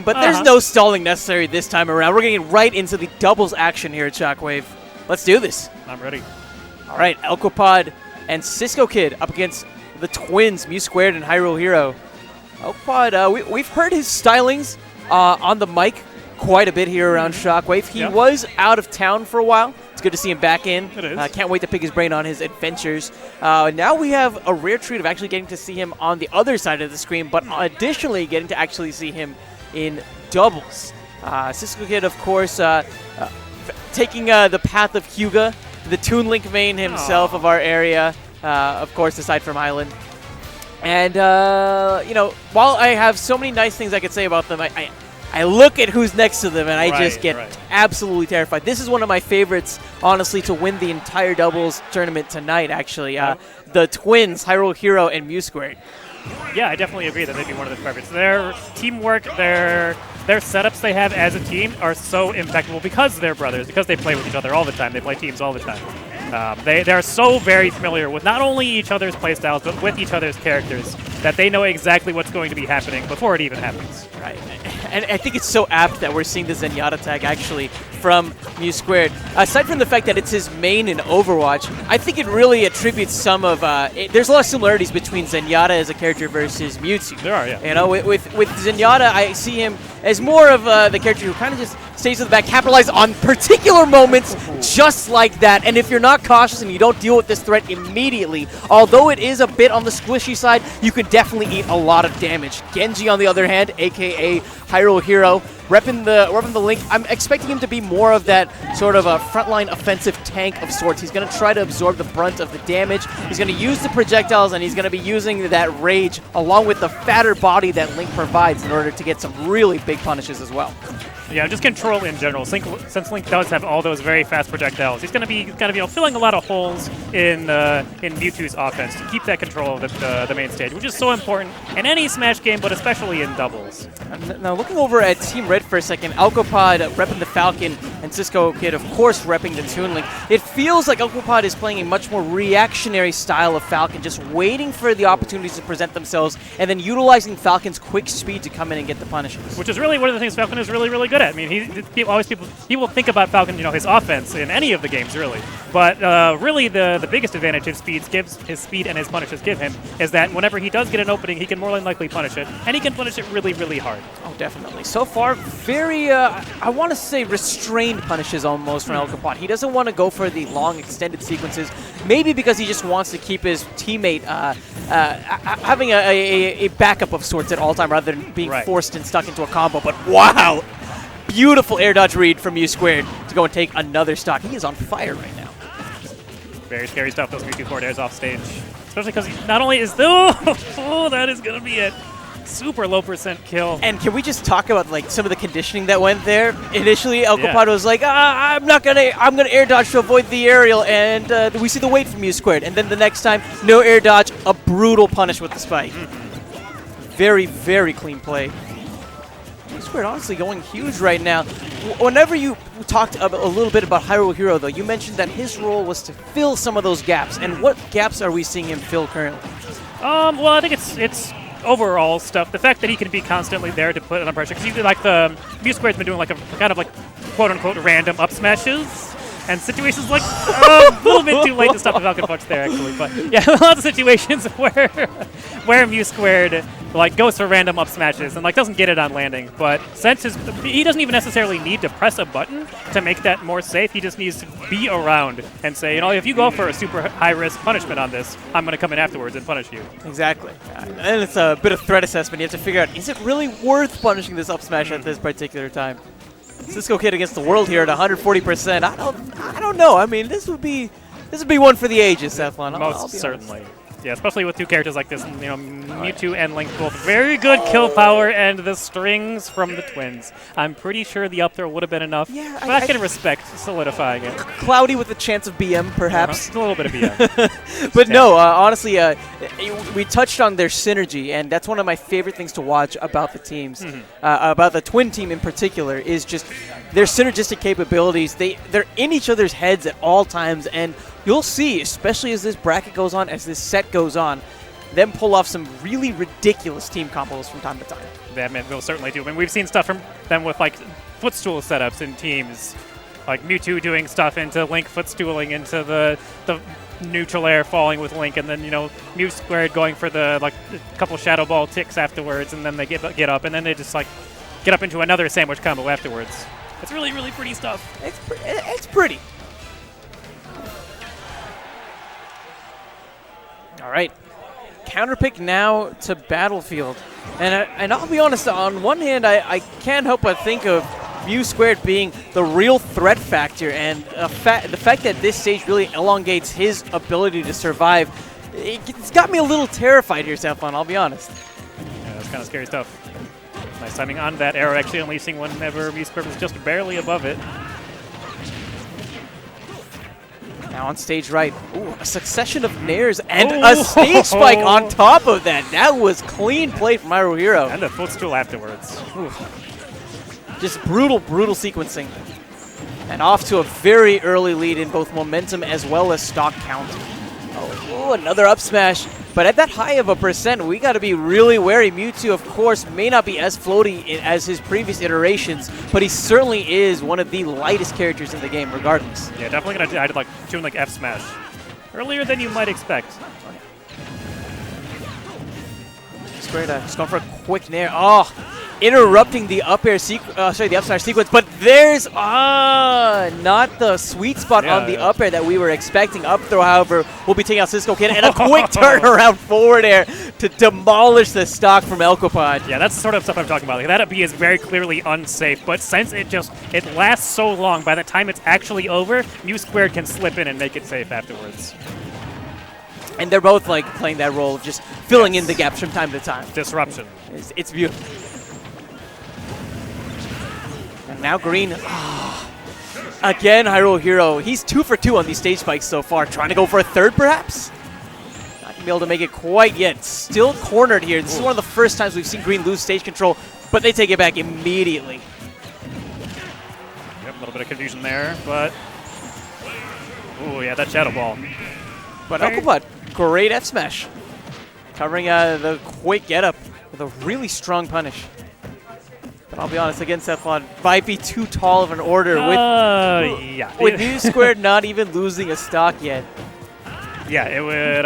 But there's no stalling necessary this time around. We're getting right into the doubles action here at Shockwave. Let's do this. I'm ready. All right, Elquapod and SiscoKid up against the twins, Mew² and Hyrule Hero. Elquapod, we've heard his stylings on the mic quite a bit here around Shockwave. He was out of town for a while. It's good to see him back in. It is. Can't wait to pick his brain on his adventures. Now we have a rare treat of actually getting to see him on the other side of the screen, but additionally getting to actually see him in doubles. SiscoKid, of course, taking the path of Hyuga, the Toon Link main himself of our area, of course, aside from Island. And, you know, while I have so many nice things I could say about them, I look at who's next to them, and I just get absolutely terrified. This is one of my favorites, honestly, to win the entire doubles tournament tonight, actually. The twins, Hyrule Hero and Mew². Yeah, I definitely agree that they'd be one of the favorites. Their teamwork, their setups they have as a team are so impeccable because they're brothers, because they play with each other all the time. They play teams all the time. They are so very familiar with not only each other's playstyles, but with each other's characters, that they know exactly what's going to be happening before it even happens. Right. And I think it's so apt that we're seeing the Zenyatta tag actually from Mew². Aside from the fact that it's his main in Overwatch, I think it really attributes some of... there's a lot of similarities between Zenyatta as a character versus Mew². There are, yeah. You know, with Zenyatta, I see him as more of the character who kind of just stays in the back, capitalizes on particular moments just like that. And if you're not cautious and you don't deal with this threat immediately, although it is a bit on the squishy side, you can definitely eat a lot of damage. Genji, on the other hand, a.k.a. Hyrule Hero, repping the Link. I'm expecting him to be more of that sort of a frontline offensive tank of sorts. He's going to try to absorb the brunt of the damage. He's going to use the projectiles, and he's going to be using that rage along with the fatter body that Link provides in order to get some really big punishes as well. Yeah, just control in general. Since Link does have all those very fast projectiles, he's going to be filling a lot of holes in Mewtwo's offense to keep that control of the main stage, which is so important in any Smash game, but especially in doubles. Now, looking over at Team Red for a second, Elquapod repping the Falcon and SiscoKid, of course, repping the Toon Link. It feels like Elquapod is playing a much more reactionary style of Falcon, just waiting for the opportunities to present themselves and then utilizing Falcon's quick speed to come in and get the punishes. Which is really one of the things Falcon is really, really good at. I mean, people think about Falcon, his offense in any of the games, really. But really, the biggest advantage his speed and his punishes give him is that whenever he does get an opening, he can more than likely punish it, and he can punish it really, really hard. Oh, definitely. So far, very, I want to say restrained punishes almost from Elquapod. He doesn't want to go for the long, extended sequences, maybe because he just wants to keep his teammate having a backup of sorts at all time rather than being forced and stuck into a combo. But wow! Beautiful air dodge read from Mew² to go and take another stock. He is on fire right now. Very scary stuff, those Mewtwo forward airs off stage. Especially because not only is oh, that is going to be it. Super low % kill. And can we just talk about like some of the conditioning that went there? Initially, Elquapod was like, I'm gonna air dodge to avoid the aerial, and we see the wait from Mew². And then the next time, no air dodge, a brutal punish with the spike. Very, very clean play. Mew² honestly going huge right now. Whenever you talked a little bit about Hyrule Hero, though, you mentioned that his role was to fill some of those gaps. And what gaps are we seeing him fill currently? Well, I think it's overall stuff. The fact that he can be constantly there to put it on pressure. Because like the Mew²'s been doing like a kind of like quote-unquote random up smashes. And situations like a little bit too late to stop the Falcon Punch there, actually. But yeah, lots of situations where Mew² like goes for random up smashes and like doesn't get it on landing. But since he doesn't even necessarily need to press a button to make that more safe. He just needs to be around and say, if you go for a super high risk punishment on this, I'm going to come in afterwards and punish you. Exactly. And it's a bit of threat assessment. You have to figure out, is it really worth punishing this up smash at this particular time? SiscoKid against the world here at 140%. I don't know. I mean, this would be one for the ages, Cephalon. Most certainly. Yeah, especially with two characters like this, Mewtwo and Link both very good kill power, and the strings from the twins. I'm pretty sure the up throw would have been enough, but I can respect solidifying it. Cloudy with a chance of BM, perhaps. A little bit of BM. But no, honestly, we touched on their synergy, and that's one of my favorite things to watch about the teams, about the twin team in particular, is just their synergistic capabilities. They're in each other's heads at all times, and you'll see, especially as this bracket goes on, as this set goes on, them pull off some really ridiculous team combos from time to time. Yeah, man, we'll certainly do. I mean, we've seen stuff from them with like footstool setups in teams, like Mew² doing stuff into Link footstooling into the neutral air falling with Link, and then Mew² going for the like a couple Shadow Ball ticks afterwards, and then they get up, and then they just like get up into another sandwich combo afterwards. It's really, really pretty stuff. It's pretty. All right, counterpick now to Battlefield, and I'll be honest. On one hand, I can't help but think of Mew² being the real threat factor, and the fact that this stage really elongates his ability to survive, it's got me a little terrified here, Cephalon, I'll be honest. Yeah, that's kind of scary stuff. Nice timing on that arrow, actually unleashing whenever Mew² was just barely above it. Now on stage right, ooh, a succession of nairs and a stage spike on top of that. That was clean play from Hyrule. And a footstool afterwards. Ooh. Just brutal, brutal sequencing. And off to a very early lead in both momentum as well as stock count. Oh, ooh, another up smash. But at that high of a percent, we got to be really wary. Mew², of course, may not be as floaty as his previous iterations, but he certainly is one of the lightest characters in the game, regardless. Yeah, definitely going to add like doing like F smash earlier than you might expect. Just going for a quick nair. Oh, interrupting the up air the up smash sequence, but there's not the sweet spot on the up air that we were expecting. Up throw, however, will be taking out SiscoKid, and a quick turnaround forward air to demolish the stock from Elquapod. Yeah, that's the sort of stuff I'm talking about. Like, that up B is very clearly unsafe, but since it lasts so long, by the time it's actually over, Mew² can slip in and make it safe afterwards. And they're both like playing that role of just filling in the gaps from time to time. Disruption. It's beautiful. And now Green. Again, Hyrule Hero. He's 2 for 2 on these stage spikes so far. Trying to go for a third, perhaps? Not going to be able to make it quite yet. Still cornered here. This is one of the first times we've seen Green lose stage control, but they take it back immediately. Yep, a little bit of confusion there, but... Ooh, yeah, that Shadow Ball. But Elquapod, great F smash. Covering the quick get-up with a really strong punish. But I'll be honest, again, Cephalon might be too tall of an order with Mew² not even losing a stock yet. Yeah, it would.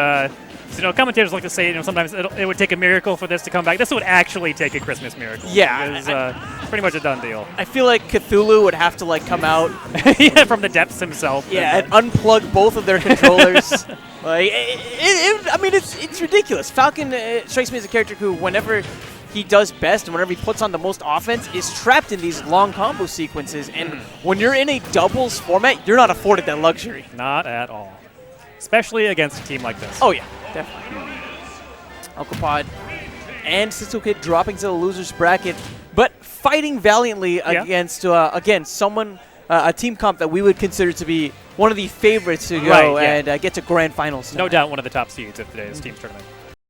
Commentators like to say, sometimes it would take a miracle for this to come back. This would actually take a Christmas miracle. Yeah, it's pretty much a done deal. I feel like Cthulhu would have to come out, yeah, from the depths himself. Yeah, and unplug both of their controllers. It's ridiculous. Falcon strikes me as a character who, whenever he does best and whenever he puts on the most offense, is trapped in these long combo sequences. And when you're in a doubles format, you're not afforded that luxury. Not at all. Especially against a team like this. Oh, yeah, definitely. Elquapod and SiscoKid dropping to the loser's bracket, but fighting valiantly against, again, someone, a team comp that we would consider to be one of the favorites to go and get to grand finals tonight. No doubt one of the top seeds of today's team's tournament.